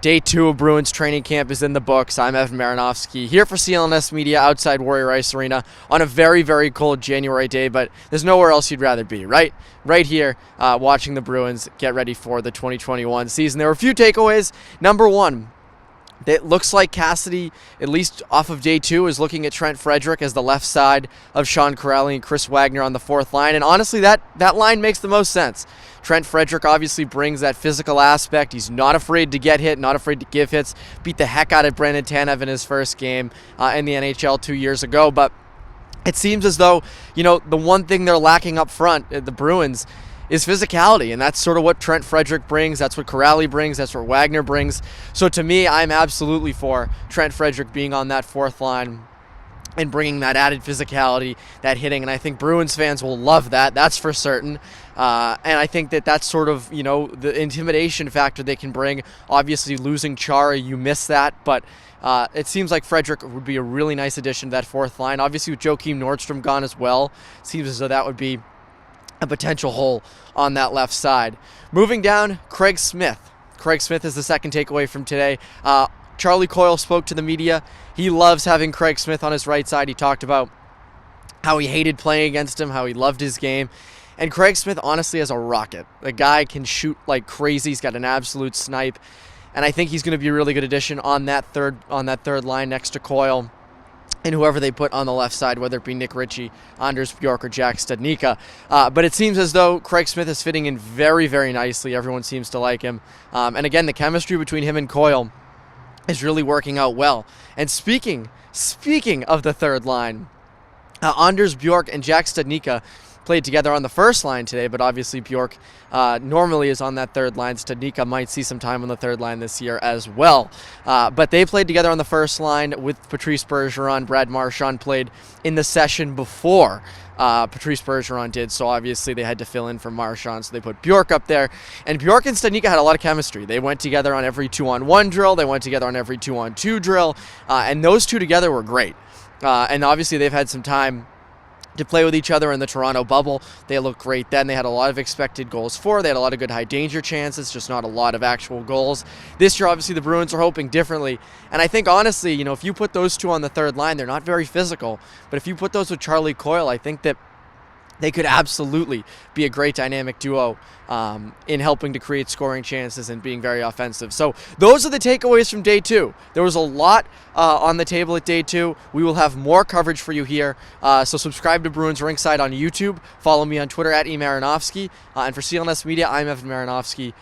Day 2 of Bruins training camp is in the books. I'm Evan Marinofsky here for CLNS Media outside Warrior Ice Arena on a very, very cold January day, but there's nowhere else you'd rather be, right? Right here watching the Bruins get ready for the 2021 season. There were a few takeaways. Number one, it looks like Cassidy, at least off of day 2, is looking at Trent Frederic as the left side of Sean Corelli and Chris Wagner on the fourth line. And honestly, that line makes the most sense. Trent Frederic obviously brings that physical aspect. He's not afraid to get hit, not afraid to give hits. Beat the heck out of Brandon Tanev in his first game in the NHL 2 years ago. But it seems as though, the one thing they're lacking up front, the Bruins, is physicality, and that's sort of what Trent Frederic brings. That's what Corrali brings. That's what Wagner brings. So to me, I'm absolutely for Trent Frederic being on that fourth line and bringing that added physicality, that hitting, and I think Bruins fans will love that. That's for certain. And I think that's sort of, the intimidation factor they can bring. Obviously, losing Chara, you miss that, but it seems like Frederic would be a really nice addition to that fourth line. Obviously, with Joakim Nordstrom gone as well, it seems as though that would be a potential hole on that left side. Moving down, Craig Smith. Craig Smith is the second takeaway from today. Charlie Coyle spoke to the media. He loves having Craig Smith on his right side. He talked about how he hated playing against him, how he loved his game. And Craig Smith honestly is a rocket. The guy can shoot like crazy. He's got an absolute snipe. And I think he's going to be a really good addition on that third line next to Coyle and whoever they put on the left side, whether it be Nick Ritchie, Anders Bjork, or Jack Studnicka. But it seems as though Craig Smith is fitting in very, very nicely. Everyone seems to like him. And again, the chemistry between him and Coyle is really working out well. And speaking of the third line, Anders Bjork and Jack Studnicka played together on the first line today, but obviously Bjork normally is on that third line. Studnicka might see some time on the third line this year as well. But they played together on the first line with Patrice Bergeron. Brad Marchand played in the session before Patrice Bergeron did, so obviously they had to fill in for Marchand, so they put Bjork up there. And Bjork and Studnicka had a lot of chemistry. They went together on every 2-on-1 drill. They went together on every 2-on-2 drill. And those two together were great. And obviously they've had some time to play with each other in the Toronto bubble. They looked great then. They had a lot of expected goals for. They had a lot of good high danger chances, just not a lot of actual goals. This year, obviously, the Bruins are hoping differently. And I think, honestly, if you put those two on the third line, they're not very physical. But if you put those with Charlie Coyle, I think that they could absolutely be a great dynamic duo in helping to create scoring chances and being very offensive. So those are the takeaways from day 2. There was a lot on the table at day 2. We will have more coverage for you here. So subscribe to Bruins Rinkside on YouTube. Follow me on Twitter at @eMarinofsky. And for CLNS Media, I'm Evan Marinofsky.